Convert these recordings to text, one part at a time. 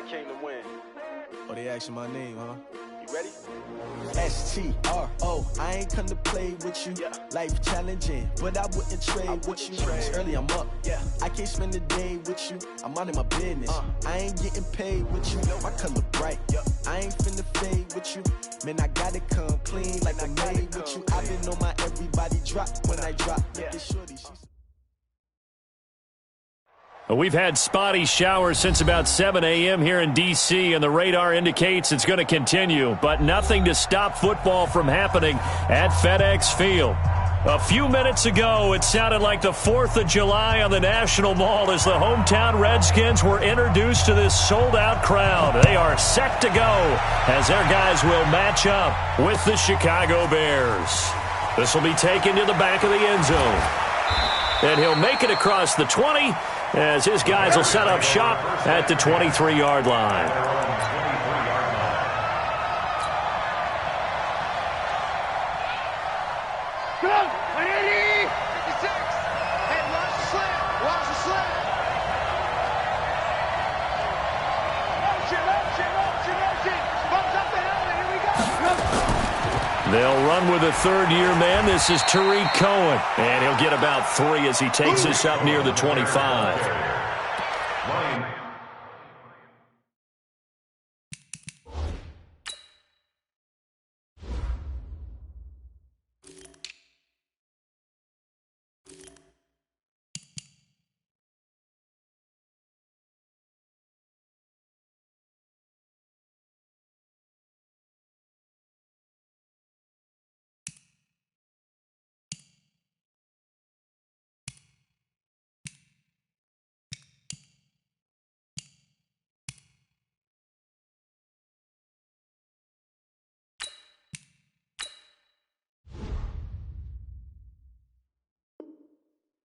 came to win. Oh, they asking my name, huh? You ready? S-T-R-O, I ain't come to play with you. Life challenging, but I wouldn't trade with you. It's early, I'm up. I can't spend the day with you. I'm minding my business. I ain't getting paid with you. My color bright. I ain't finna fade with you. Man, I gotta come clean like I made with you. I've been on my everybody drop when I drop. Look at shorty, she's... We've had spotty showers since about 7 a.m. here in D.C., and the radar indicates it's going to continue, but nothing to stop football from happening at FedEx Field. A few minutes ago, it sounded like the 4th of July on the National Mall as the hometown Redskins were introduced to this sold-out crowd. They are set to go as their guys will match up with the Chicago Bears. This will be taken to the back of the end zone. And he'll make it across the 20 as his guys will set up shop at the 23-yard line. Come on, 180, 56. Hey, watch the slant, watch the slant. Motion. Bumps up the helmet, here we go. They'll run with a third-year man. This is Tariq Cohen, and he'll get about 3 as he takes this up near the 25.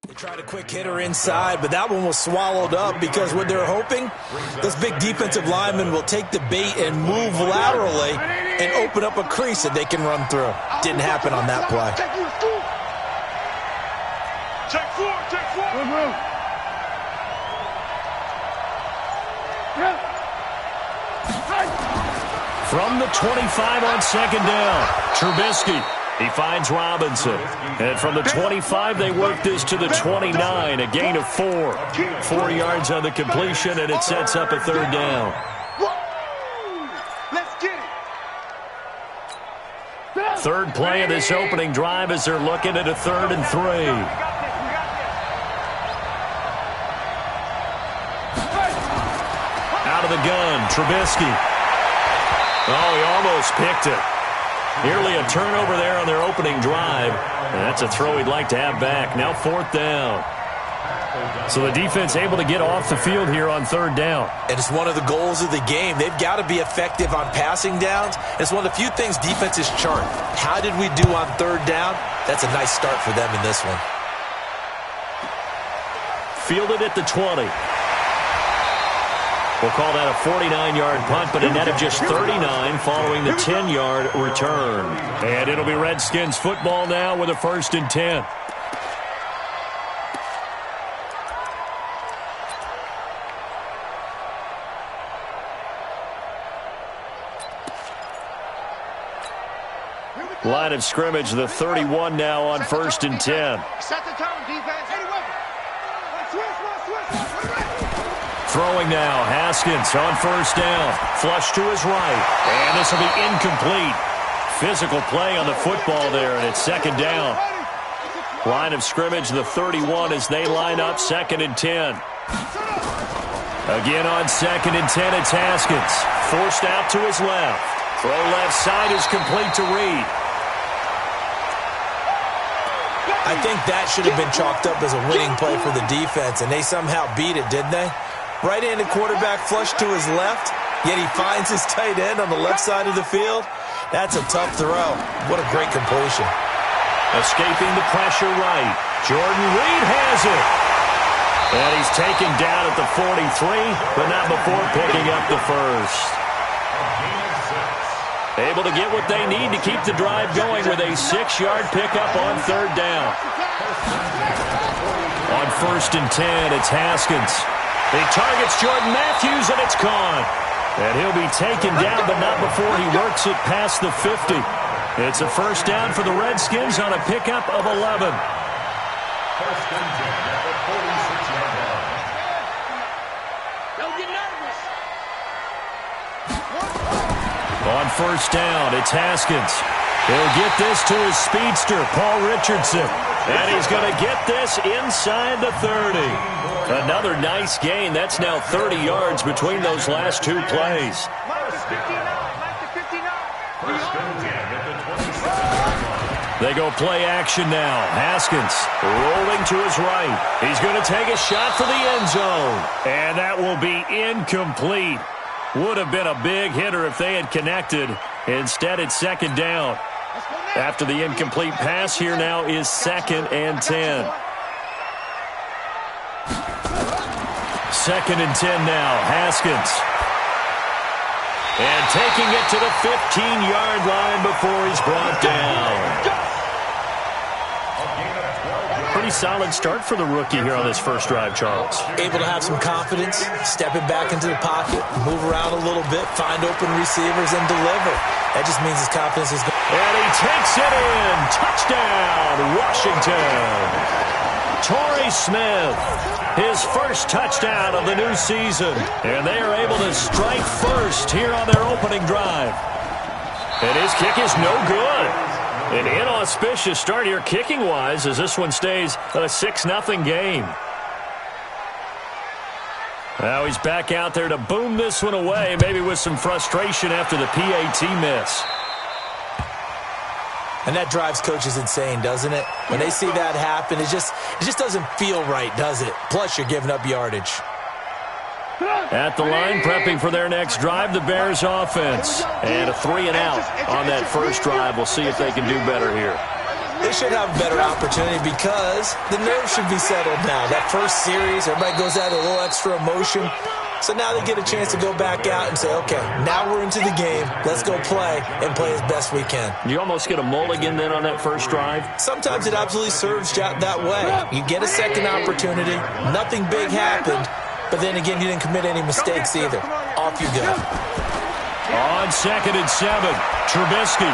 They tried a quick hitter inside, but that one was swallowed up because what they're hoping, those big defensive linemen will take the bait and move laterally and open up a crease that they can run through. Didn't happen on that play. Check four. From the 25 on second down, Trubisky. He finds Robinson. And from the 25, they work this to the 29, a gain of 4. 4 yards on the completion, and it sets up a third down. Let's get it. Third play of this opening drive as they're looking at a 3rd and 3. Out of the gun, Trubisky. Oh, he almost picked it. Nearly a turnover there on their opening drive. And that's a throw he'd like to have back. Now 4th down. So the defense able to get off the field here on 3rd down. And it's one of the goals of the game. They've got to be effective on passing downs. It's one of the few things defenses chart. How did we do on 3rd down? That's a nice start for them in this one. Fielded at the 20. We'll call that a 49-yard punt, but a net of just 39 following the 10-yard return. And it'll be Redskins football now with a 1st and 10. Line of scrimmage, the 31 now on 1st and 10. Set the tone, defense. Throwing now, Haskins on 1st down. Flush to his right. And this will be incomplete. Physical play on the football there, and it's 2nd down. Line of scrimmage, the 31 as they line up 2nd and 10. Again on 2nd and 10, it's Haskins. Forced out to his left. Throw left side is complete to Reed. I think that should have been chalked up as a winning play for the defense, and they somehow beat it, didn't they? Right-handed quarterback flush to his left, yet he finds his tight end on the left side of the field. That's a tough throw. What a great completion. Escaping the pressure right. Jordan Reed has it. And he's taken down at the 43, but not before picking up the 1st. Able to get what they need to keep the drive going with a 6-yard pickup on 3rd down. On 1st and 10, it's Haskins. He targets Jordan Matthews, and it's gone. And he'll be taken down, but not before he works it past the 50. It's a first down for the Redskins on a pickup of 11. First and 10 at the 46-yard line. Don't get nervous. On first down, it's Haskins. He'll get this to his speedster, Paul Richardson. And he's going to get this inside the 30. Another nice gain. That's now 30 yards between those last two plays. First and 10 at the 27-yard line. They go play action now. Haskins rolling to his right. He's going to take a shot for the end zone. And that will be incomplete. Would have been a big hitter if they had connected. Instead, it's second down. After the incomplete pass, here now is 2nd and 10. 2nd and 10 now. Haskins. And taking it to the 15-yard line before he's brought down. Pretty solid start for the rookie here on this first drive, Charles. Able to have some confidence, stepping back into the pocket, move around a little bit, find open receivers, and deliver. That just means his confidence is good. And he takes it in. Touchdown, Washington. Torrey Smith, his first touchdown of the new season. And they are able to strike first here on their opening drive. And his kick is no good. An inauspicious start here kicking-wise as this one stays a 6-0 game. Now he's back out there to boom this one away, maybe with some frustration after the PAT miss. And that drives coaches insane, doesn't it? When they see that happen, it just doesn't feel right, does it? Plus, you're giving up yardage. At the line, prepping for their next drive, the Bears offense. And a 3-and-out on that first drive. We'll see if they can do better here. They should have a better opportunity because the nerves should be settled now. That first series, everybody goes out with a little extra emotion. So now they get a chance to go back out and say, okay, now we're into the game. Let's go play and play as best we can. You almost get a mulligan then on that first drive? Sometimes it absolutely serves that way. You get a second opportunity. Nothing big happened. But then again, you didn't commit any mistakes either. Off you go. On 2nd and 7, Trubisky.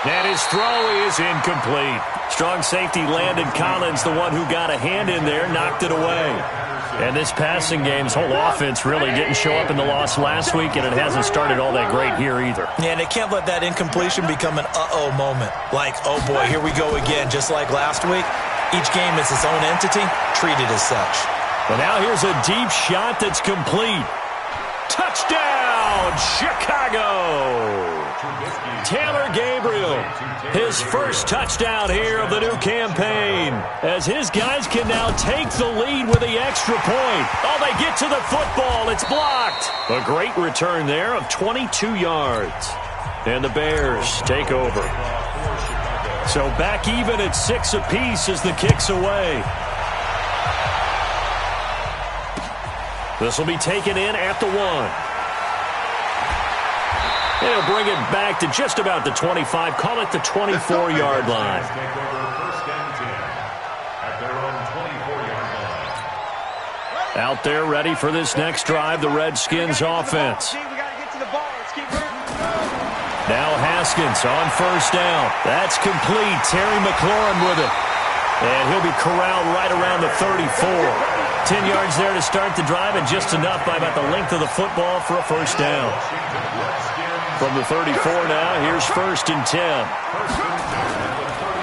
And his throw is incomplete. Strong safety Landon Collins, the one who got a hand in there, knocked it away. And this passing game's whole offense really didn't show up in the loss last week, and it hasn't started all that great here either. Yeah, and they can't let that incompletion become an uh-oh moment. Like, oh boy, here we go again, just like last week. Each game is its own entity, treated as such. And now here's a deep shot that's complete. Touchdown, Chicago! Taylor Gabriel, his first touchdown here of the new campaign, as his guys can now take the lead with the extra point. Oh, they get to the football. It's blocked. A great return there of 22 yards. And the Bears take over. So back even at 6 apiece as the kick's away. This will be taken in at the 1. They'll bring it back to just about the 25. Call it the 24-yard line. Out there ready for this next drive, the Redskins offense. Now Haskins on first down. That's complete. Terry McLaurin with it. And he'll be corralled right around the 34. 10 yards there to start the drive, and just enough by about the length of the football for a first down. From the 34 now, here's 1st and 10.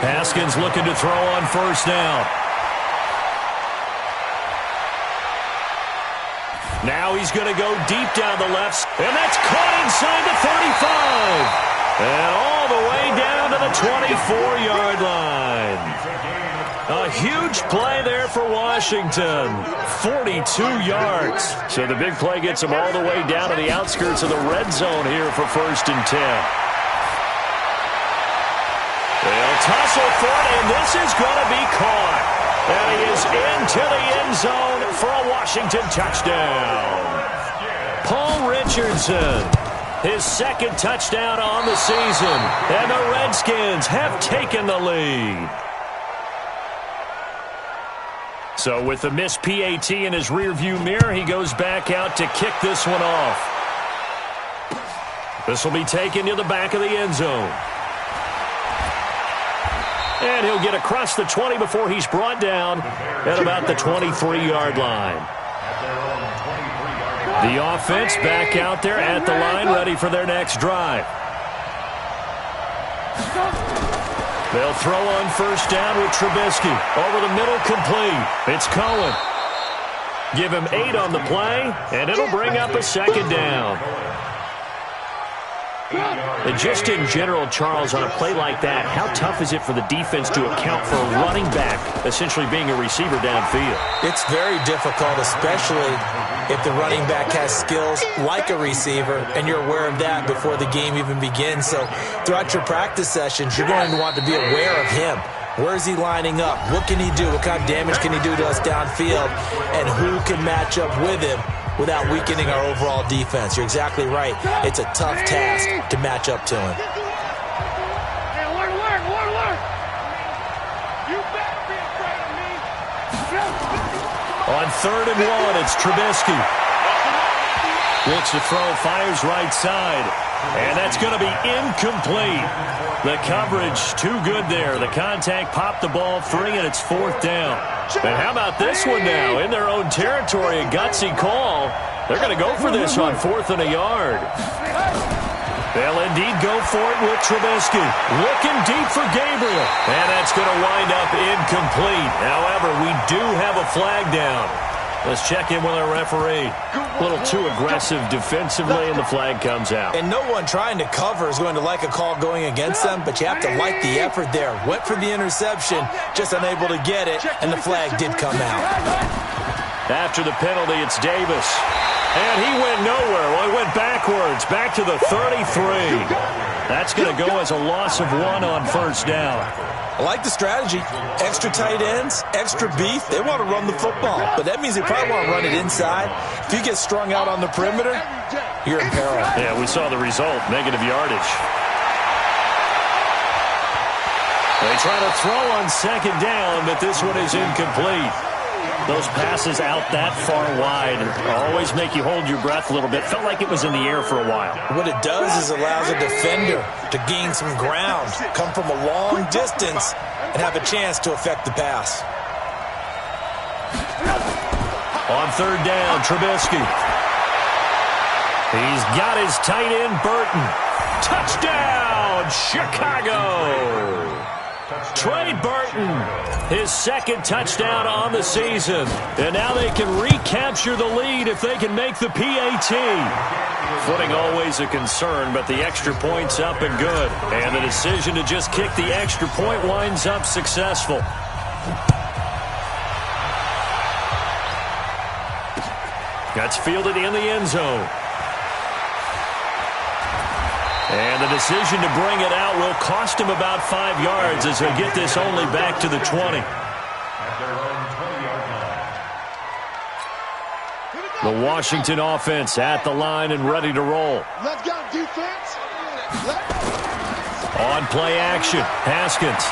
Haskins looking to throw on first down. Now he's going to go deep down the left, and that's caught inside the 35. And all the way down to the 24-yard line. A huge play there for Washington. 42 yards. So the big play gets them all the way down to the outskirts of the red zone here for 1st and 10. They'll tussle for it, and this is going to be caught. And he is into the end zone for a Washington touchdown. Paul Richardson, his 2nd touchdown on the season. And the Redskins have taken the lead. So with the missed PAT in his rearview mirror, he goes back out to kick this one off. This will be taken to the back of the end zone. And he'll get across the 20 before he's brought down at about the 23-yard line. The offense back out there at the line, ready for their next drive. They'll throw on first down with Trubisky. Over the middle, complete. It's Cohen. Give him 8 on the play, and it'll bring up a second down. And just in general, Charles, on a play like that, how tough is it for the defense to account for a running back essentially being a receiver downfield? It's very difficult, especially if the running back has skills like a receiver, and you're aware of that before the game even begins. So throughout your practice sessions, you're going to want to be aware of him. Where is he lining up? What can he do? What kind of damage can he do to us downfield? And who can match up with him without weakening our overall defense? You're exactly right. It's a tough task to match up to him. On 3rd and 1, it's Trubisky. Looks to throw, fires right side. And that's going to be incomplete. The coverage too good there. The contact popped the ball free, and it's 4th down. And how about this one now? In their own territory, a gutsy call. They're going to go for this on 4th and a yard. They'll indeed go for it with Trubisky. Looking deep for Gabriel. And that's going to wind up incomplete. However, we do have a flag down. Let's check in with our referee. A little too aggressive defensively, and the flag comes out. And no one trying to cover is going to like a call going against them, but you have to like the effort there. Went for the interception, just unable to get it, and the flag did come out. After the penalty, it's Davis. And he went nowhere. Well, he went backwards, back to the 33. That's going to go as a loss of 1 on first down. I like the strategy. Extra tight ends, extra beef. They want to run the football, but that means they probably want to run it inside. If you get strung out on the perimeter, you're in peril. Yeah, we saw the result, negative yardage. They try to throw on second down, but this one is incomplete. Those passes out that far wide always make you hold your breath a little bit. Felt like it was in the air for a while. What it does is allows a defender to gain some ground, come from a long distance, and have a chance to affect the pass. On 3rd down, Trubisky. He's got his tight end, Burton. Touchdown, Chicago! Trey Burton, his 2nd touchdown on the season. And now they can recapture the lead if they can make the PAT. Footing always a concern, but the extra point's up and good. And the decision to just kick the extra point winds up successful. That's fielded in the end zone. And the decision to bring it out will cost him about 5 yards as he'll get this only back to the 20. The Washington offense at the line and ready to roll. Let's go, defense. On play action, Haskins.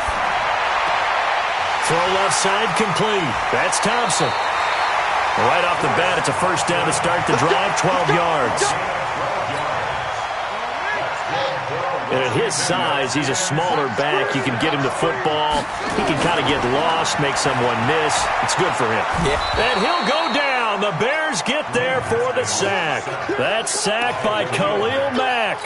Throw left side complete. That's Thompson. Right off the bat, it's a first down to start the drive, 12 yards. And at his size, he's a smaller back. You can get him to football. He can kind of get lost, make someone miss. It's good for him. Yeah. And he'll go down. The Bears get there for the sack. That's sacked by Khalil Mack.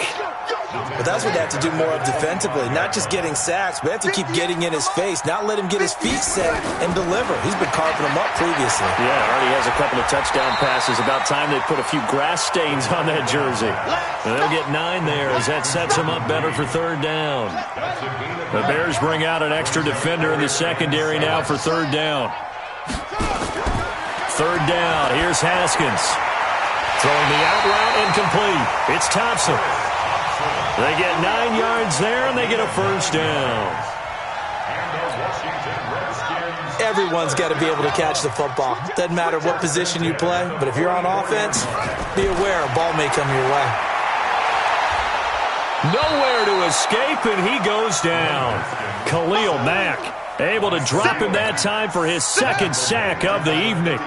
But that's what they have to do more of defensively, not just getting sacks, but they have to keep getting in his face, not let him get his feet set and deliver. He's been carving them up previously. Yeah, already has a couple of touchdown passes. About time they put a few grass stains on that jersey. And they'll get 9 there as that sets him up better for 3rd down. The Bears bring out an extra defender in the secondary now for 3rd down. 3rd down, here's Haskins. Throwing the out route incomplete. It's Thompson. They get 9 yards there, and they get a first down. Everyone's got to be able to catch the football. Doesn't matter what position you play, but if you're on offense, be aware a ball may come your way. Nowhere to escape, and he goes down. Khalil Mack Able to drop him that time for his second sack of the evening.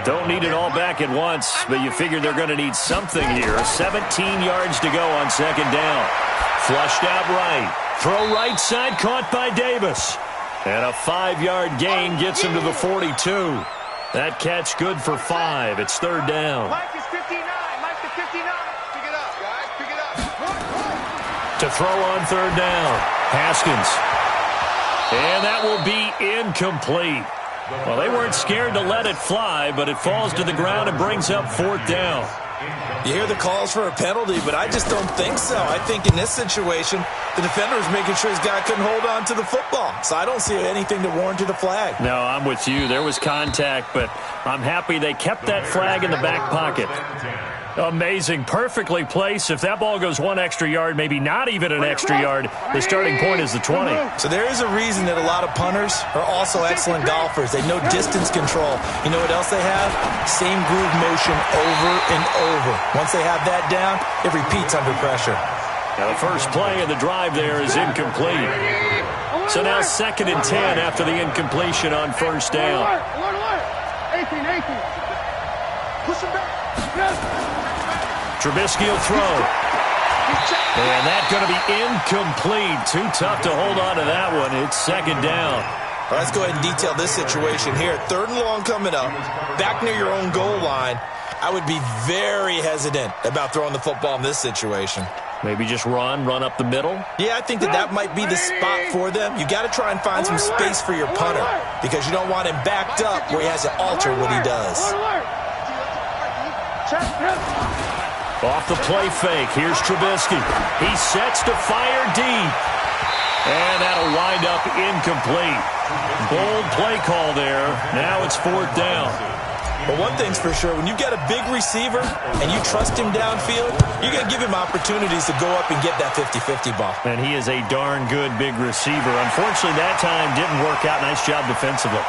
Don't need it all back at once, but you figure they're going to need something here. 17 yards to go on second down. Flushed out right. Throw right side, caught by Davis. And a 5-yard gain gets him to the 42. That catch good for 5. It's third down. Mike is 59. Mike is 59. Pick it up, guys. Pick it up. To throw on third down. Haskins. And that will be incomplete. Well, they weren't scared to let it fly, but it falls to the ground and brings up fourth down. You hear the calls for a penalty, but I just don't think so. I think in this situation, the defender was making sure his guy couldn't hold on to the football. So I don't see anything that warranted a flag. No, I'm with you. There was contact, but I'm happy they kept that flag in the back pocket. Amazing. Perfectly placed. If that ball goes 1 extra yard, maybe not even an extra yard, the starting point is the 20. So there is a reason that a lot of punters are also excellent golfers. They know distance control. You know what else they have? Same groove motion over and over. Once they have that down, it repeats under pressure. Now the first play of the drive there is incomplete. So now 2nd and 10 after the incompletion on first down. 18. Push him back. Trubisky will throw. And that's going to be incomplete. Too tough to hold on to that one. It's second down. Well, let's go ahead and detail this situation here. 3rd and long coming up. Back near your own goal line. I would be very hesitant about throwing the football in this situation. Maybe just run up the middle? Yeah, I think that might be the spot for them. You got to try and find some space for your punter because you don't want him backed up where he has to alter what he does. Off the play fake. Here's Trubisky. He sets to fire deep. And that'll wind up incomplete. Bold play call there. Now it's 4th down. But one thing's for sure, when you've got a big receiver and you trust him downfield, you're going to give him opportunities to go up and get that 50-50 ball. And he is a darn good big receiver. Unfortunately, that time didn't work out. Nice job defensively.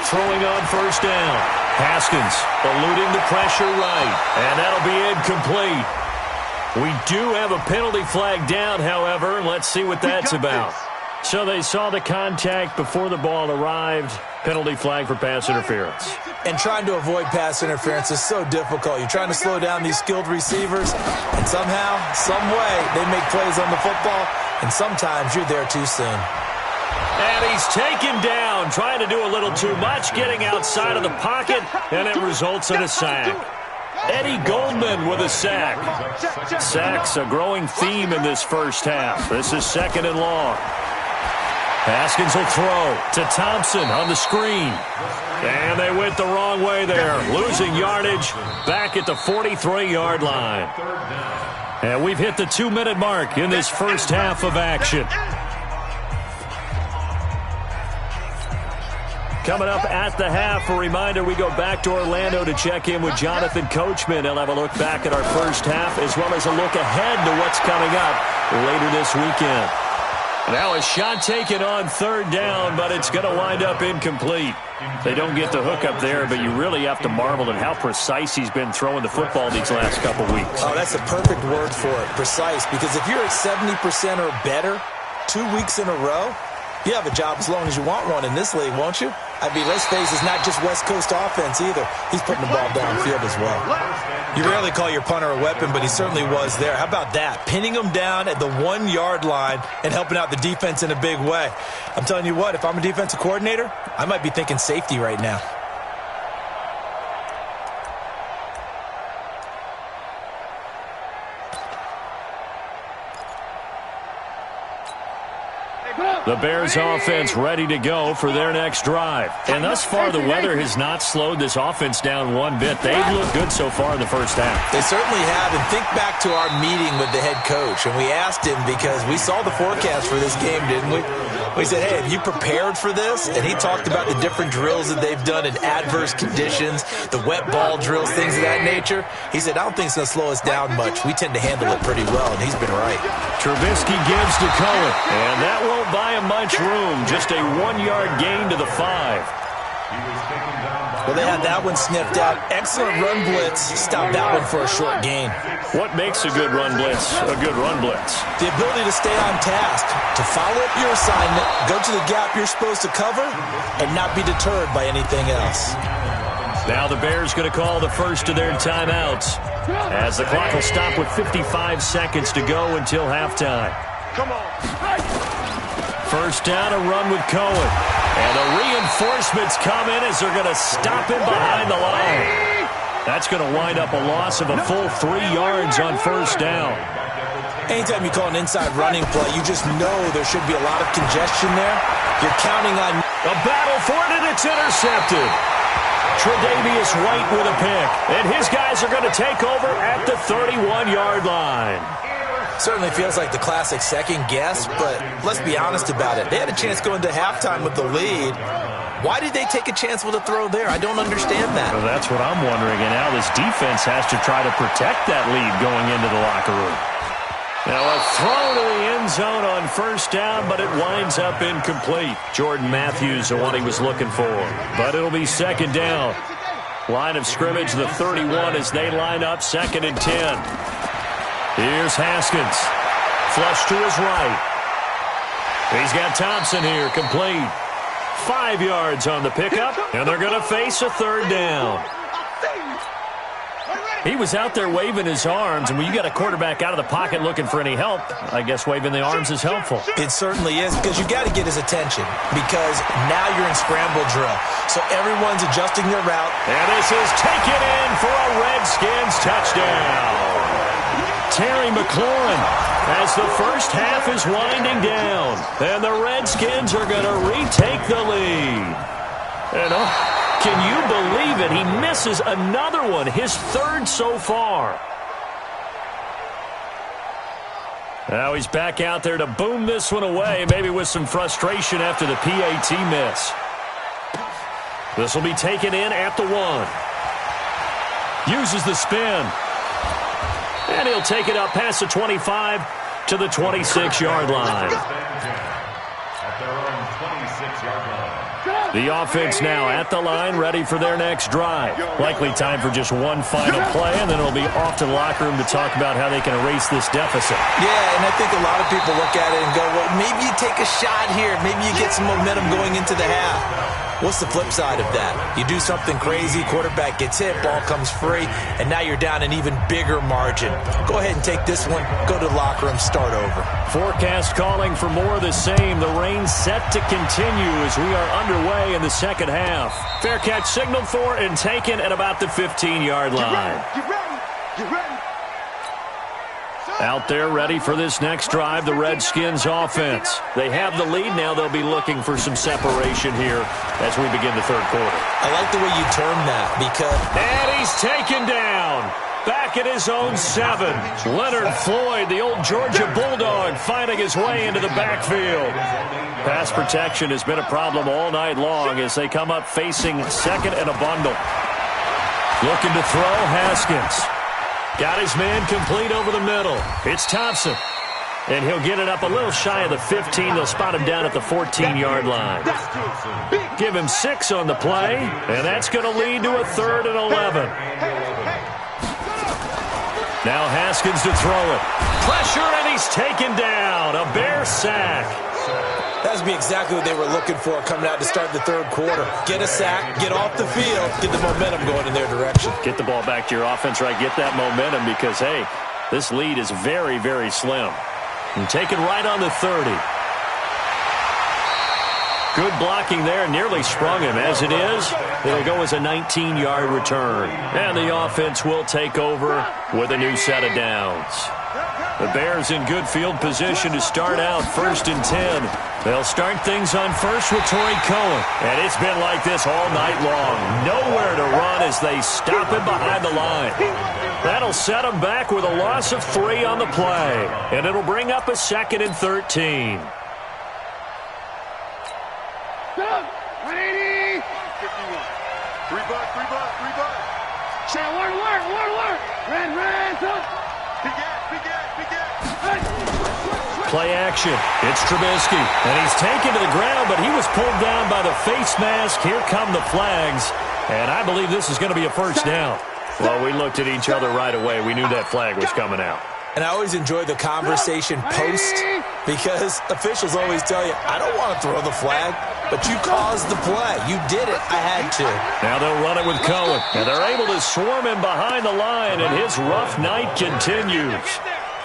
Throwing on first down. Haskins eluding the pressure right. And that'll be incomplete. We do have a penalty flag down, however. Let's see what that's about. So they saw the contact before the ball arrived. Penalty flag for pass interference. And trying to avoid pass interference is so difficult. You're trying to slow down these skilled receivers, and somehow, some way, they make plays on the football, and sometimes you're there too soon. And he's taken down, trying to do a little too much, getting outside of the pocket, and it results in a sack. Eddie Goldman with a sack. Sacks a growing theme in this first half. This is 2nd and long. Haskins will throw to Thompson on the screen. And they went the wrong way there, losing yardage back at the 43-yard line. And we've hit the 2-minute mark in this first half of action. Coming up at the half, a reminder, we go back to Orlando to check in with Jonathan Coachman. He'll have a look back at our first half as well as a look ahead to what's coming up later this weekend. Now a shot taken on 3rd down, but it's going to wind up incomplete. They don't get the hook up there, but you really have to marvel at how precise he's been throwing the football these last couple weeks. Oh, that's a perfect word for it, precise, because if you're at 70% or better 2 weeks in a row, you have a job as long as you want one in this league, won't you? I mean, let's face it, it's not just West Coast offense either. He's putting the ball downfield as well. You rarely call your punter a weapon, but he certainly was there. How about that? Pinning him down at the 1-yard line and helping out the defense in a big way. I'm telling you what, if I'm a defensive coordinator, I might be thinking safety right now. The Bears offense ready to go for their next drive. And thus far, the weather has not slowed this offense down one bit. They've looked good so far in the first half. They certainly have. And think back to our meeting with the head coach. And we asked him because we saw the forecast for this game, didn't we? He said, hey, have you prepared for this? And he talked about the different drills that they've done in adverse conditions, the wet ball drills, things of that nature. He said, I don't think it's going to slow us down much. We tend to handle it pretty well, and he's been right. Trubisky gives to Cohen, and that won't buy him much room. Just a 1-yard gain to the 5. Well, they had that one sniffed out. Excellent run blitz. Stopped that one for a short gain. What makes a good run blitz a good run blitz? The ability to stay on task, to follow up your assignment, go to the gap you're supposed to cover, and not be deterred by anything else. Now the Bears going to call the first of their timeouts as the clock will stop with 55 seconds to go until halftime. Come on. First down, a run with Cohen. And the reinforcements come in as they're going to stop him behind the line. That's going to wind up a loss of a full 3 yards on first down. Anytime you call an inside running play, you just know there should be a lot of congestion there. You're counting on a battle for it, and it's intercepted. Tre'Davious White with a pick. And his guys are going to take over at the 31-yard line. Certainly feels like the classic second guess, but let's be honest about it. They had a chance going to halftime with the lead. Why did they take a chance with a throw there? I don't understand that. Well, that's what I'm wondering. And now this defense has to try to protect that lead going into the locker room. Now a throw to the end zone on first down, but it winds up incomplete. Jordan Matthews, the one he was looking for. But it'll be second down. Line of scrimmage, the 31 as they line up, 2nd and 10. Here's Haskins. Flush to his right. He's got Thompson here, complete. 5 yards on the pickup, and they're going to face a third down. He was out there waving his arms, and when you got a quarterback out of the pocket looking for any help, I guess waving the arms is helpful. It certainly is, because you got to get his attention, because now you're in scramble drill. So everyone's adjusting their route. And this is taken in for a Redskins touchdown. Terry McLaurin as the first half is winding down. And the Redskins are going to retake the lead. And can you believe it? He misses another one, his 3rd so far. Now he's back out there to boom this one away, maybe with some frustration after the PAT miss. This will be taken in at the 1. Uses the spin. And he'll take it up past the 25 to the 26-yard line. The offense now at the line, ready for their next drive. Likely time for just one final play, and then it'll be off to the locker room to talk about how they can erase this deficit. Yeah, and I think a lot of people look at it and go, well, maybe you take a shot here. Maybe you get some momentum going into the half. What's the flip side of that? You do something crazy, quarterback gets hit, ball comes free, and now you're down an even bigger margin. Go ahead and take this one, go to the locker room, start over. Forecast calling for more of the same. The rain set to continue as we are underway in the second half. Fair catch signaled for and taken at about the 15-yard line. Get ready. Get ready. Out there ready for this next drive, the Redskins offense. They have the lead now. They'll be looking for some separation here as we begin the third quarter. I like the way you term that because... And he's taken down. Back at his own 7. Leonard Floyd, the old Georgia Bulldog, finding his way into the backfield. Pass protection has been a problem all night long as they come up facing 2nd and a bundle. Looking to throw, Haskins. Got his man complete over the middle. It's Thompson. And he'll get it up a little shy of the 15. They'll spot him down at the 14-yard line. Give him 6 on the play, and that's going to lead to a 3rd and 11. Now Haskins to throw it. Pressure, and he's taken down. A Bear sack. That would be exactly what they were looking for coming out to start the third quarter. Get a sack, get off the field, get the momentum going in their direction. Get the ball back to your offense, right? Get that momentum because, hey, this lead is very, very slim. And taken right on the 30. Good blocking there, nearly sprung him. As it is, it'll go as a 19-yard return. And the offense will take over with a new set of downs. The Bears in good field position to start out 1st and 10. They'll start things on first with Torrey Cohen. And it's been like this all night long. Nowhere to run as they stop him behind the line. That'll set them back with a loss of 3 on the play. And it'll bring up a 2nd and 13. Rebut. Work. Red, up. Play action. It's Trubisky. And he's taken to the ground, but he was pulled down by the face mask. Here come the flags. And I believe this is going to be a first down. Well, we looked at each other right away. We knew that flag was coming out. And I always enjoy the conversation post because officials always tell you, I don't want to throw the flag, but you caused the play. You did it. I had to. Now they'll run it with Cohen. And they're able to swarm him behind the line, and his rough night continues.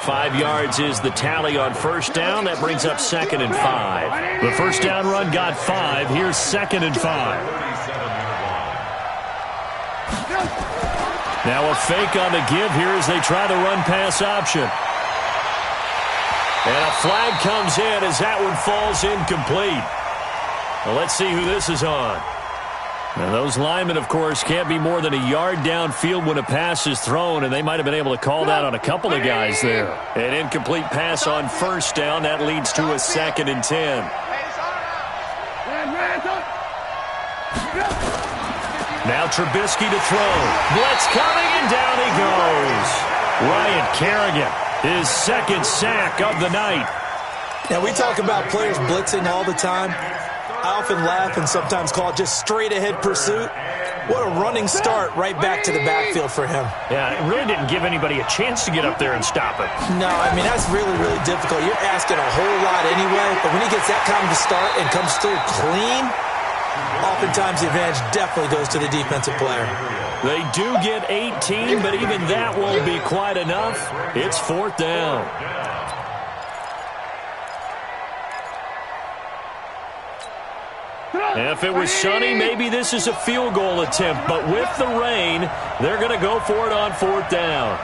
5 yards is the tally on first down. That brings up 2nd and 5. The first down run got 5. Here's 2nd and 5. Now a fake on the give here as they try the run-pass option. And a flag comes in as that one falls incomplete. Well, let's see who this is on. And those linemen, of course, can't be more than a yard downfield when a pass is thrown, and they might have been able to call that on a couple of guys there. An incomplete pass on first down. That leads to a 2nd and 10. Now Trubisky to throw. Blitz coming, and down he goes. Ryan Kerrigan, his 2nd sack of the night. Now, we talk about players blitzing all the time. I often laugh and sometimes call it just straight-ahead pursuit. What a running start right back to the backfield for him. Yeah, it really didn't give anybody a chance to get up there and stop it. No, I mean, that's really, really difficult. You're asking a whole lot anyway, but when he gets that kind of a start and comes through clean, oftentimes the advantage definitely goes to the defensive player. They do get 18, but even that won't be quite enough. It's 4th down. If it was sunny, maybe this is a field goal attempt, but with the rain, they're going to go for it on 4th down.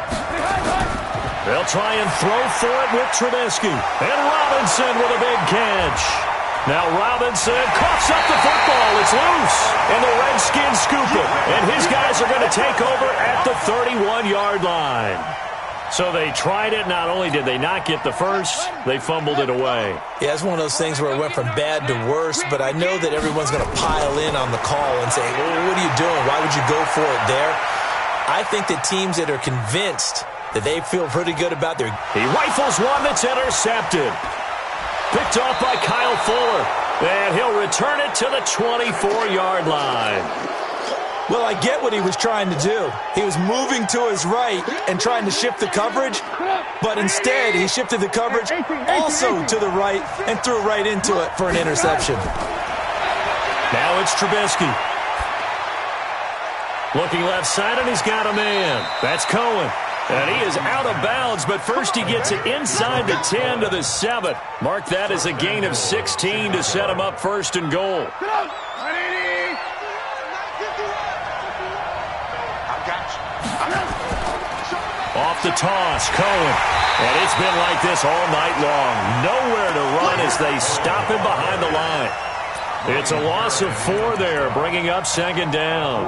They'll try and throw for it with Trubisky. And Robinson with a big catch. Now Robinson coughs up the football. It's loose. And the Redskins scoop it. And his guys are going to take over at the 31-yard line. So they tried it. Not only did they not get the first, they fumbled it away. Yeah, it's one of those things where it went from bad to worse, but I know that everyone's going to pile in on the call and say, well, what are you doing? Why would you go for it there? I think that teams that are convinced that they feel pretty good about their... He rifles one that's intercepted. Picked off by Kyle Fuller. And he'll return it to the 24-yard line. Well, I get what he was trying to do. He was moving to his right and trying to shift the coverage, but instead he shifted the coverage also to the right and threw right into it for an interception. Now it's Trubisky. Looking left side, and he's got a man. That's Cohen. And he is out of bounds, but first he gets it inside the 10 to the 7. Mark that as a gain of 16 to set him up 1st and goal. Off the toss, Cohen. And it's been like this all night long. Nowhere to run as they stop him behind the line. It's a loss of 4 there, bringing up 2nd down.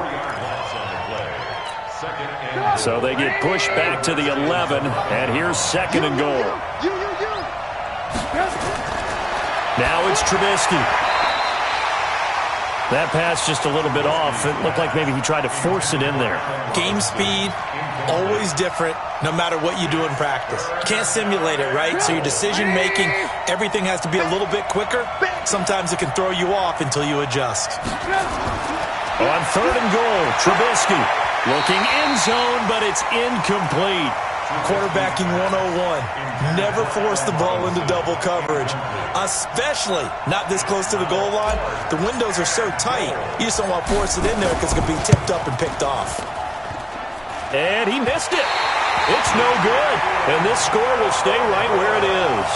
So they get pushed back to the 11, and here's 2nd and goal. Now it's Trubisky. That pass just a little bit off. It looked like maybe he tried to force it in there. Game speed, always different, no matter what you do in practice. You can't simulate it, right? So your decision-making, everything has to be a little bit quicker. Sometimes it can throw you off until you adjust. On 3rd and goal, Trubisky looking end zone, but it's incomplete. Quarterbacking 101. Never force the ball into double coverage, especially not this close to the goal line. The windows are so tight, you just don't want to force it in there because it can be tipped up and picked off. And he missed it. It's no good. And this score will stay right where it is.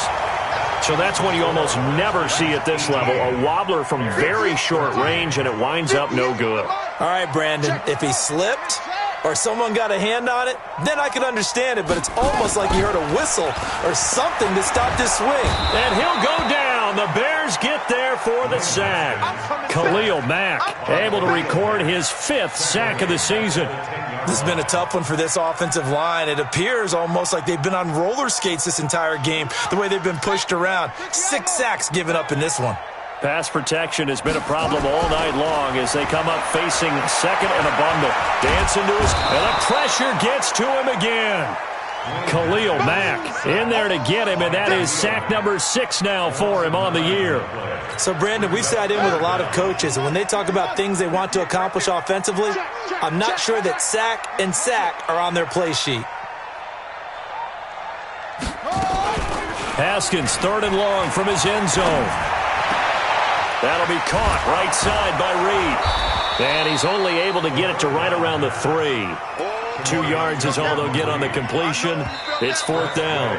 So that's one you almost never see at this level. A wobbler from very short range, and it winds up no good. All right, Brandon, if he slipped or someone got a hand on it, then I could understand it, but it's almost like he heard a whistle or something to stop this swing. And he'll go down. The Bears get there for the sack. Khalil Mack able to record his 5th sack of the season. This has been a tough one for this offensive line. It appears almost like they've been on roller skates this entire game, the way they've been pushed around. 6 sacks given up in this one. Pass protection has been a problem all night long as they come up facing second and a bundle. Dancing to his, and the pressure gets to him again. Khalil Mack in there to get him, and that is sack number 6 now for him on the year. So, Brandon, we sat in with a lot of coaches, and when they talk about things they want to accomplish offensively, I'm not sure that sack and sack are on their play sheet. Haskins, 3rd and long from his end zone. That'll be caught right side by Reed. And he's only able to get it to right around the 3. 2 yards is all they'll get on the completion. It's 4th down.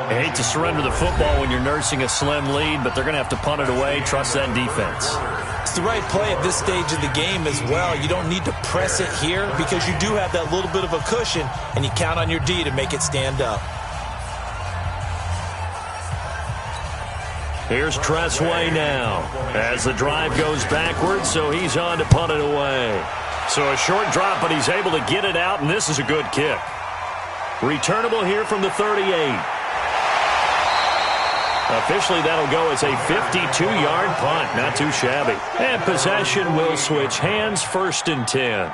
I hate to surrender the football when you're nursing a slim lead, but they're going to have to punt it away. Trust that defense. It's the right play at this stage of the game as well. You don't need to press it here because you do have that little bit of a cushion, and you count on your D to make it stand up. Here's Tressway now as the drive goes backwards, so he's on to punt it away. So a short drop, but he's able to get it out, and this is a good kick. Returnable here from the 38. Officially, that'll go as a 52-yard punt. Not too shabby. And possession will switch hands, 1st and 10.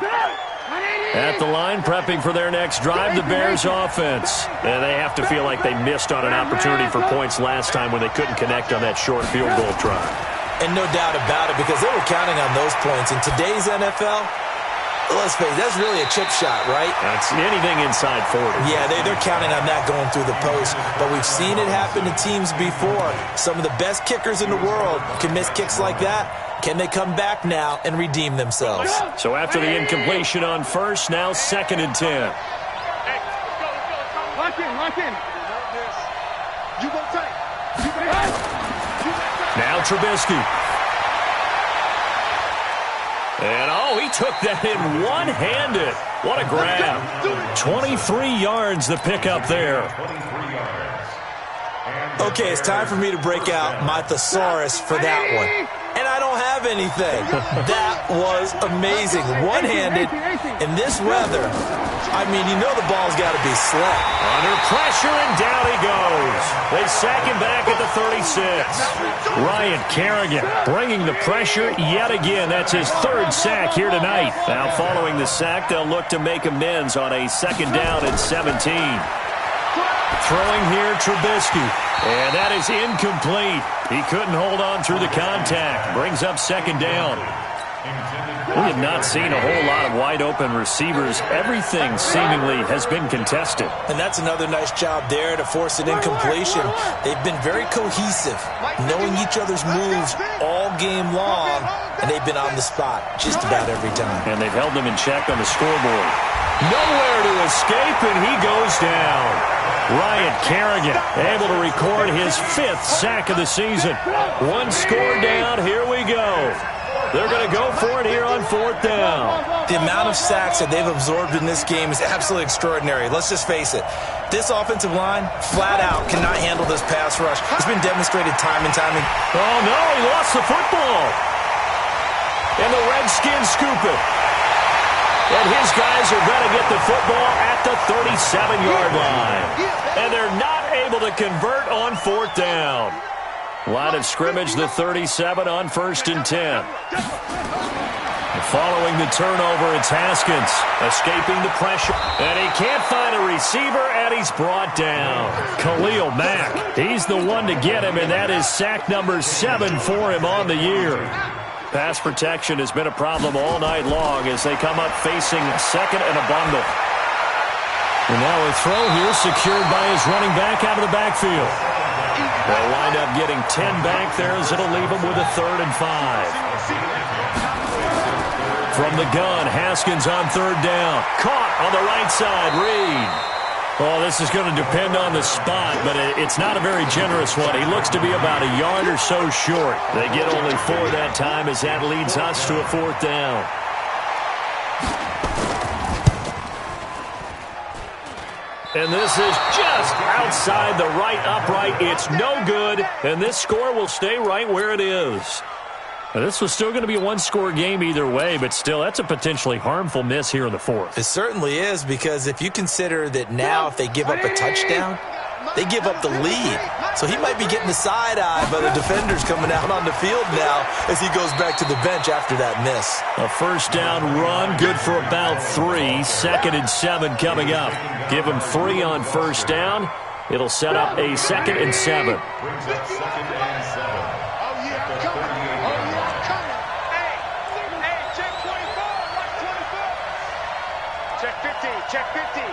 At the line, prepping for their next drive, the Bears offense. And they have to feel like they missed on an opportunity for points last time when they couldn't connect on that short field goal try. And no doubt about it, because they were counting on those points. In today's NFL, let's face it, that's really a chip shot, right? That's anything inside 40. Yeah, they're counting on that going through the post. But we've seen it happen to teams before. Some of the best kickers in the world can miss kicks like that. Can they come back now and redeem themselves? So after the incompletion on 1st, now 2nd and 10. Hey, lock in. You go tight. Now Trubisky. And, he took that in one-handed. What a grab. 23 yards the pickup there. Okay, it's time for me to break out my thesaurus for that one. And I don't have anything. That was amazing. One-handed in this weather. I mean, you know the ball's got to be slick. Under pressure, and down he goes. They sack him back at the 36. Ryan Kerrigan bringing the pressure yet again. That's his 3rd sack here tonight. Now, following the sack, they'll look to make amends on a 2nd down and 17. Throwing here, Trubisky. And that is incomplete. He couldn't hold on through the contact. Brings up 2nd down. We have not seen a whole lot of wide-open receivers. Everything seemingly has been contested. And that's another nice job there to force an incompletion. They've been very cohesive, knowing each other's moves all game long, and they've been on the spot just about every time. And they've held them in check on the scoreboard. Nowhere to escape, and he goes down. Ryan Kerrigan able to record his 5th sack of the season. 1 score down. Here we go. They're going to go for it here on 4th down. The amount of sacks that they've absorbed in this game is absolutely extraordinary. Let's just face it. This offensive line, flat out, cannot handle this pass rush. It's been demonstrated time and time again. Oh, no, he lost the football. And the Redskins scoop it. And his guys are going to get the football at the 37-yard line. And they're not able to convert on 4th down. Line of scrimmage, the 37 on 1st and 10. Following the turnover, it's Haskins escaping the pressure. And he can't find a receiver, and he's brought down. Khalil Mack, he's the one to get him, and that is sack number 7 for him on the year. Pass protection has been a problem all night long as they come up facing 2nd and a bundle. And now a throw here secured by his running back out of the backfield. They'll wind up getting 10 back there as it'll leave them with a 3rd and 5. From the gun, Haskins on 3rd down. Caught on the right side, Reed. Oh, this is going to depend on the spot, but it's not a very generous one. He looks to be about a yard or so short. They get only 4 that time as that leads us to a 4th down. And this is just outside the right upright. It's no good, and this score will stay right where it is. Now, this was still going to be a 1-score game either way, but still, that's a potentially harmful miss here in the 4th. It certainly is, because if you consider that now if they give up a touchdown, they give up the lead. So he might be getting the side eye by the defenders coming out on the field now as he goes back to the bench after that miss. A first down run, good for about 3. 2nd and 7 coming up. Give him 3 on first down. It'll set up a 2nd and 7. Brings up 2nd and 7. Oh, yeah, I'm coming. Oh, yeah, I'm coming. Hey, check 24. Watch 24. Check 50. Check 50.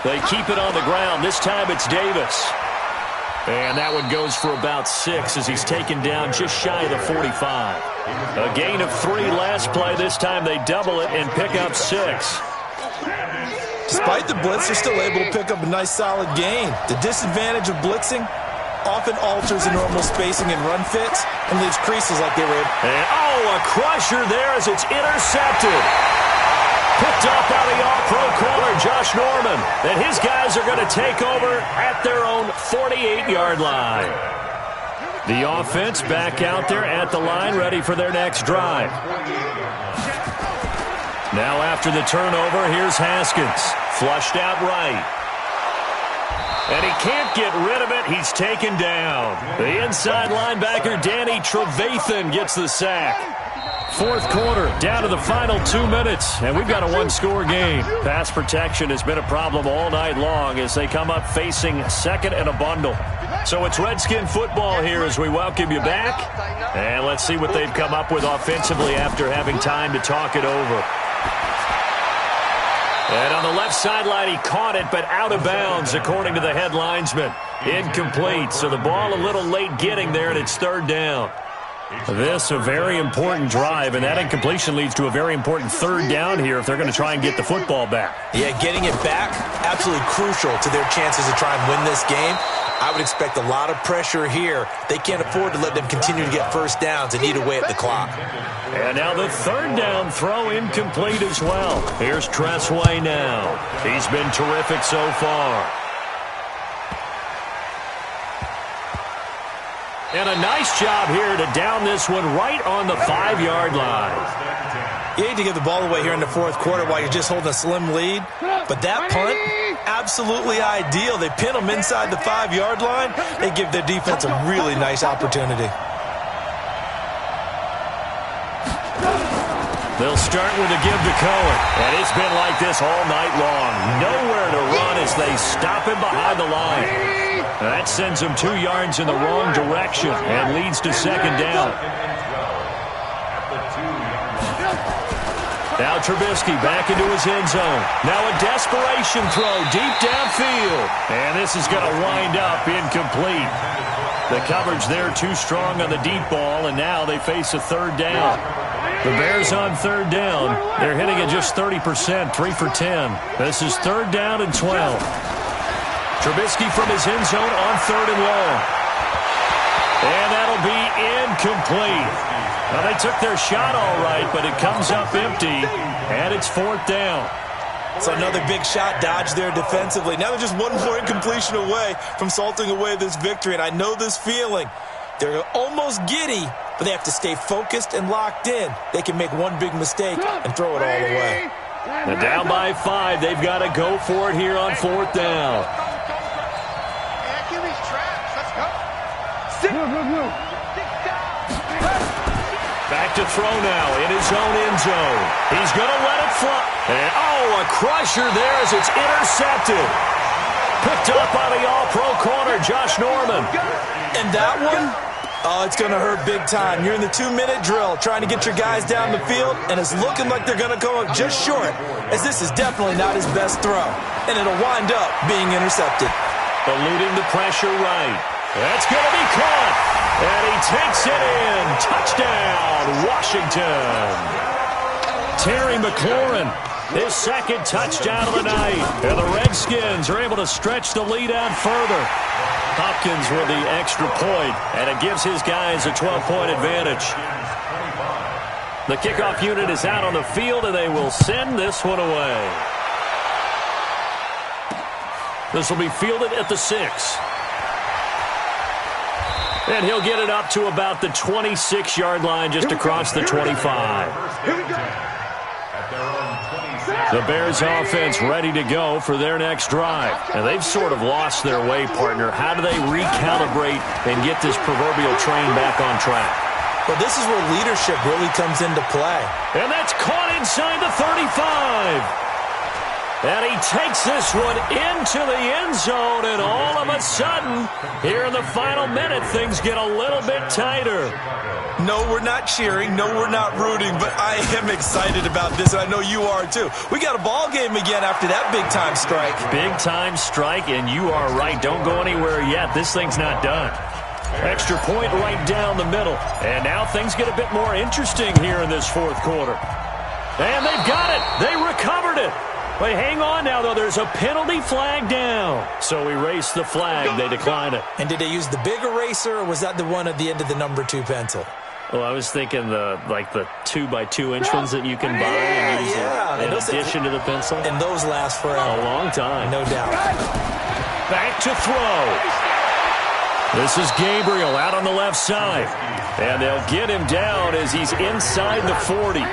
They keep it on the ground. This time it's Davis. And that one goes for about 6 as he's taken down just shy of the 45. A gain of 3 last play. This time they double it and pick up 6. Despite the blitz, they're still able to pick up a nice solid gain. The disadvantage of blitzing often alters the normal spacing and run fits and leaves creases like they were able. And, a crusher there as it's intercepted. Picked up out of the all-pro corner, Josh Norman. And his guys are going to take over at their own 48-yard line. The offense back out there at the line, ready for their next drive. Now after the turnover, here's Haskins. Flushed out right. And he can't get rid of it. He's taken down. The inside linebacker, Danny Trevathan, gets the sack. 4th quarter, down to the final 2 minutes, and we've got a 1-score game. Pass protection has been a problem all night long as they come up facing 2nd and a bundle. So it's Redskin football here as we welcome you back. And let's see what they've come up with offensively after having time to talk it over. And on the left sideline, he caught it, but out of bounds, according to the head linesman. Incomplete, so the ball a little late getting there, and it's 3rd down. This a very important drive, and that incompletion leads to a very important 3rd down here if they're going to try and get the football back. Yeah, getting it back, absolutely crucial to their chances to try and win this game. I would expect a lot of pressure here. They can't afford to let them continue to get first downs and eat away at the clock. And now the 3rd down throw incomplete as well. Here's Tressway now. He's been terrific so far. And a nice job here to down this one right on the 5-yard line. You hate to give the ball away here in the 4th quarter while you're just holding a slim lead. But that punt, absolutely ideal. They pin them inside the 5-yard line. They give their defense a really nice opportunity. They'll start with a give to Cohen. And it's been like this all night long. Nowhere to run as they stop him behind the line. That sends him 2 yards in the wrong direction and leads to 2nd down. Now Trubisky back into his end zone. Now a desperation throw deep downfield. And this is going to wind up incomplete. The coverage there too strong on the deep ball, and now they face a 3rd down. The Bears on 3rd down. They're hitting at just 30%, 3 for 10. This is 3rd down and 12. Trubisky from his end zone on 3rd and long. And that'll be incomplete. Now, they took their shot all right, but it comes up empty, and it's 4th down. So another big shot dodged there defensively. Now they're just one more incompletion away from salting away this victory, and I know this feeling. They're almost giddy, but they have to stay focused and locked in. They can make one big mistake and throw it all away. Now down by 5. They've got to go for it here on 4th down. Back to throw now in his own end zone. He's going to let it fly. And, a crusher there as it's intercepted. Picked up by the all-pro corner, Josh Norman. And that one, it's going to hurt big time. You're in the 2-minute drill trying to get your guys down the field, and it's looking like they're going to come up just short, as this is definitely not his best throw. And it'll wind up being intercepted. Eluding the pressure right. That's going to be caught. And he takes it in. Touchdown, Washington. Terry McLaurin, his 2nd touchdown of the night. And the Redskins are able to stretch the lead out further. Hopkins with the extra point, and it gives his guys a 12-point advantage. The kickoff unit is out on the field, and they will send this one away. This will be fielded at the 6. And he'll get it up to about the 26-yard line just across the 25. Here we go. At their own 26. The Bears offense ready to go for their next drive. And they've sort of lost their way, partner. How do they recalibrate and get this proverbial train back on track? Well, this is where leadership really comes into play. And that's caught inside the 35. And he takes this one into the end zone, and all of a sudden, here in the final minute, things get a little bit tighter. No, we're not cheering. No, we're not rooting, but I am excited about this, and I know you are too. We got a ball game again after that big-time strike. Big-time strike, and you are right. Don't go anywhere yet. This thing's not done. Extra point right down the middle. And now things get a bit more interesting here in this fourth quarter. And they've got it. They recovered it. But hang on now, though. There's a penalty flag down. So erase the flag. They decline it. And did they use the big eraser, or was that the one at the end of the number 2 pencil? Well, I was thinking the 2x2-inch ones that you can buy and use in addition to the pencil. And those last forever. A long time. No doubt. Back to throw. This is Gabriel out on the left side. And they'll get him down as he's inside the 40.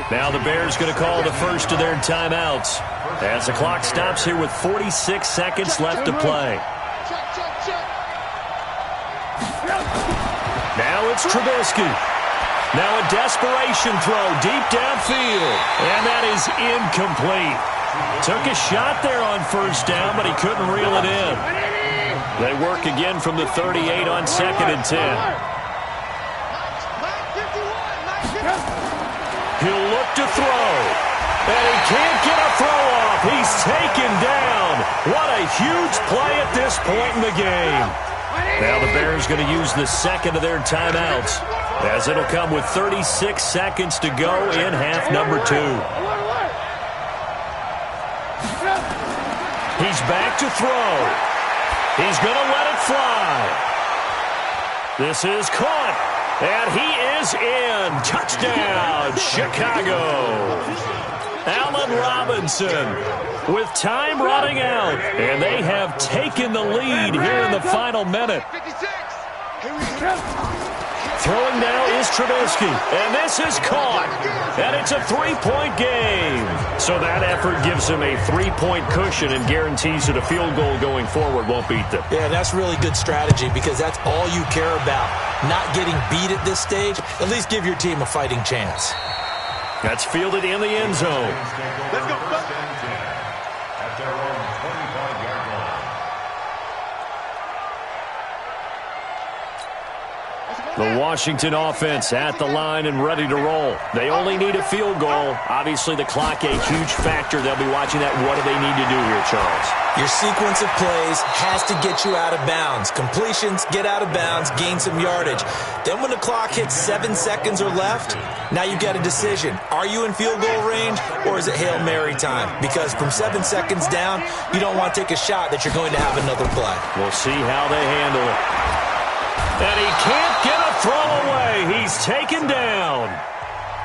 Now the Bears going to call the first of their timeouts as the clock stops here with 46 seconds left to play. Now it's Trubisky. Now a desperation throw deep downfield. And that is incomplete. Took a shot there on first down, but he couldn't reel it in. They work again from the 38 on 2nd and 10. He'll look to throw. And he can't get a throw off. He's taken down. What a huge play at this point in the game. Now the Bears going to use the second of their timeouts, as it'll come with 36 seconds to go in half number 2. He's back to throw. He's going to let it fly. This is caught. And he is in. Touchdown, Chicago. Allen Robinson with time running out. And they have taken the lead here in the final minute. Throwing now is Trubisky. And this is caught. And it's a 3-point game. So that effort gives him a 3-point cushion and guarantees that a field goal going forward won't beat them. Yeah, that's really good strategy because that's all you care about. Not getting beat at this stage. At least give your team a fighting chance. That's fielded in the end zone. Let's go. At their own 25-yard line. The Washington offense at the line and ready to roll. They only need a field goal. Obviously, the clock a huge factor. They'll be watching that. What do they need to do here, Charles? Your sequence of plays has to get you out of bounds. Completions, get out of bounds, gain some yardage. Then when the clock hits 7 seconds or left, now you've got a decision. Are you in field goal range, or is it Hail Mary time? Because from 7 seconds down, you don't want to take a shot that you're going to have another play. We'll see how they handle it. And he can't get a throw away. He's taken down.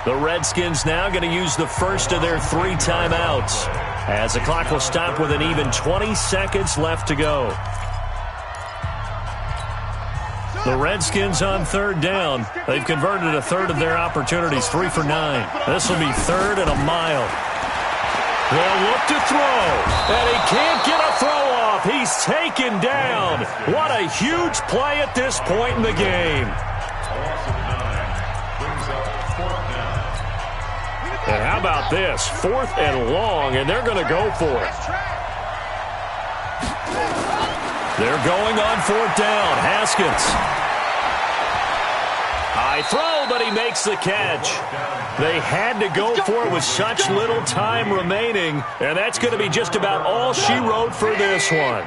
The Redskins now going to use the first of their 3 timeouts, as the clock will stop with an even 20 seconds left to go. The Redskins on 3rd down. They've converted a third of their opportunities, 3 for 9. This will be 3rd and a mile. They'll look to throw, and he can't get a throw off. He's taken down. What a huge play at this point in the game. And how about this? 4th and long, and they're going to go for it. They're going on 4th down. Haskins. High throw, but he makes the catch. They had to go for it with such little time remaining, and that's going to be just about all she wrote for this one.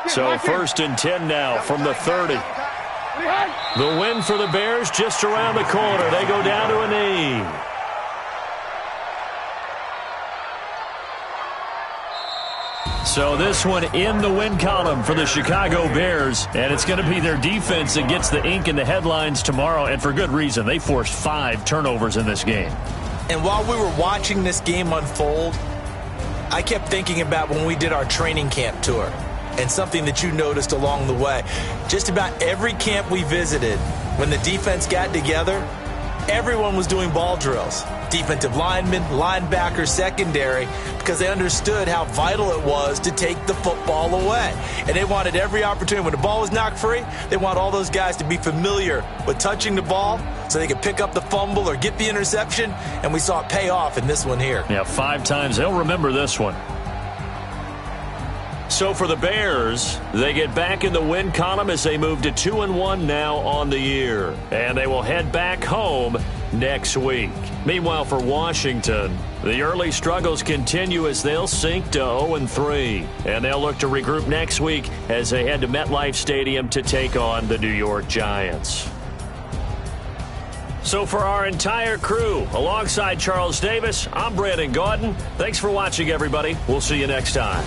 So 1st and 10 now from the 30. The win for the Bears just around the corner. They go down to a knee. So this one in the win column for the Chicago Bears, and it's going to be their defense that gets the ink in the headlines tomorrow, and for good reason. They forced 5 turnovers in this game. And while we were watching this game unfold, I kept thinking about when we did our training camp tour. and something that you noticed along the way. Just about every camp we visited, when the defense got together, everyone was doing ball drills. Defensive linemen, linebackers, secondary, because they understood how vital it was to take the football away. And they wanted every opportunity. When the ball was knocked free, they want all those guys to be familiar with touching the ball so they could pick up the fumble or get the interception, and we saw it pay off in this one here. Yeah, 5 times. They'll remember this one. So for the Bears, they get back in the win column as they move to 2-1 now on the year. And they will head back home next week. Meanwhile, for Washington, the early struggles continue as they'll sink to 0-3. And they'll look to regroup next week as they head to MetLife Stadium to take on the New York Giants. So for our entire crew, alongside Charles Davis, I'm Brandon Gaudin. Thanks for watching, everybody. We'll see you next time.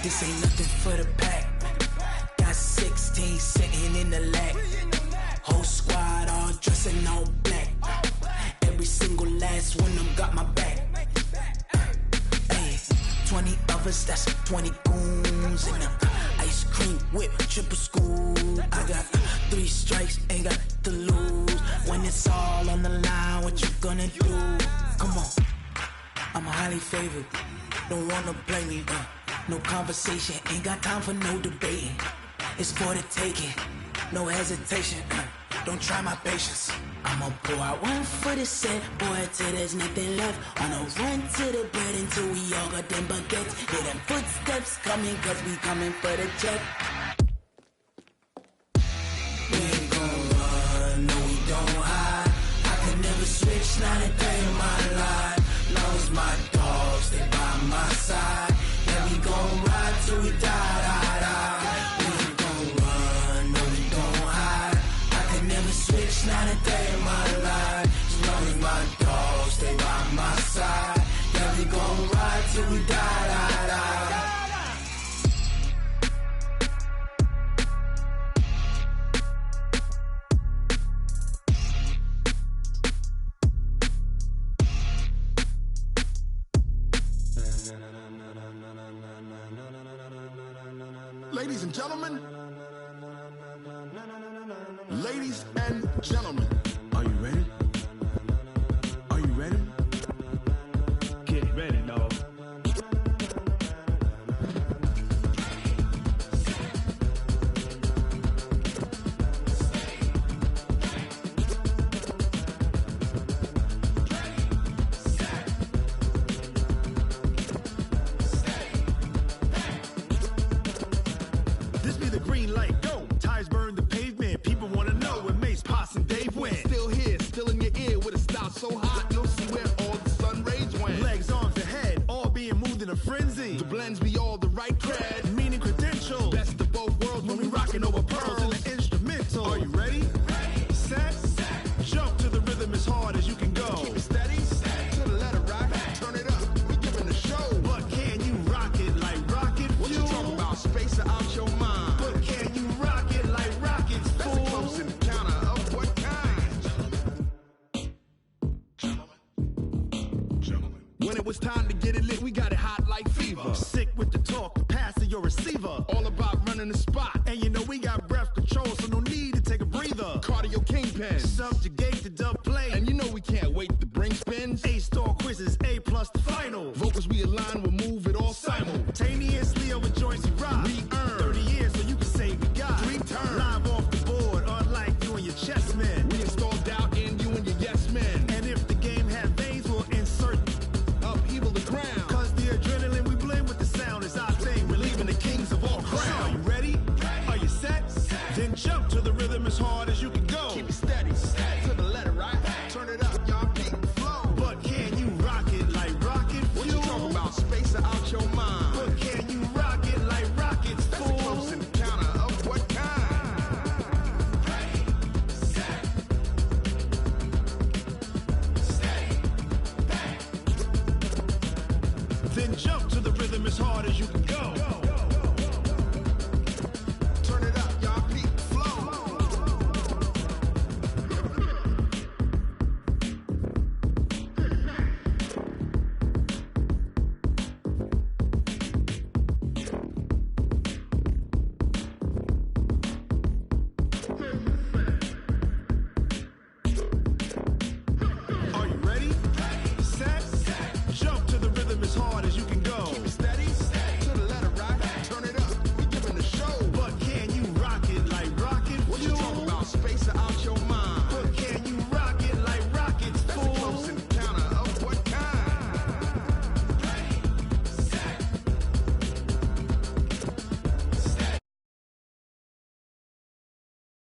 This ain't nothing for the pack. Got 16 sitting in the lag. Whole squad all dressing all black. Every single last one of them got my back. Hey, 20 of us, that's 20 goons in the ice cream whip, triple scoop. I got 3 strikes, ain't got to lose. When it's all on the line, what you gonna do? Come on, I'm highly favored. Don't wanna blame me, no conversation, ain't got time for no debating. It's for the taking, no hesitation, don't try my patience. I'ma pour out one for the set, boy, till there's nothing left. On a run to the bread until we all got them baguettes. Hear them footsteps coming, cause we coming for the check. We ain't gon' run, no we don't hide. I can never switch, not a day in my life. Long as my dogs stay by my side. Yeah, we gon' ride till we die, die, die. We ain't gon' run, no we don't hide. I can never switch, not a day in my life. As long as my dogs stay by my side. Yeah, we gon' ride till we die, die, die. Ladies and gentlemen, ladies and gentlemen, are you ready? Are you ready? Get ready, dog. This be the green light, go. Tires burn the pavement. People wanna know when Mace, Poss, and Dave went. Still here, still in your ear with a style so hot, you'll see where all the sun rays went. Legs, arms, and head, all being moved in a frenzy. The blends be all the right cred, Meaning credentials. best of both worlds When we rockin' over pearls in the instrumental. Are you ready? Set, jump to the rhythm as hard as you can go. Keep it steady, to the letter right, turn it up, we giving the show. But can you rock it like rocket What fuel? you talking about, space out your mind? But can you rock it like rockets, That's a close fool? encounter of what kind? Gentlemen. When it was time to get it lit, we got it hot like fever. Sick with the talk, pass to your receiver. All about running the spot, And you know we got breath control, so no need to take a breather. cardio kingpin. Subjugate the dub play. And you know we can't wait to bring spins. A-star quizzes, A+ the final. Vocals we align, we'll move it all Simultaneously over joints we rock. We earn 30 years so you can say we got 3 turns. Live off the board, unlike you and your chess men. We install doubt in you and your yes men. And if the game had veins, we'll insert. Upheaval the ground. Cause the adrenaline we blend with the sound is our thing. Relieving the kings of all crowns. Are you ready? Are you set? Then jump to the rhythm as hard as you can go. Keep it steady, to the letter right. Turn it up, y'all keep the flow. But can you rock it like rocket fuel? What you talking about, space out your mind? But can you rock it like rockets, That's a fool? close encounter of what kind? Then jump to the rhythm as hard as you can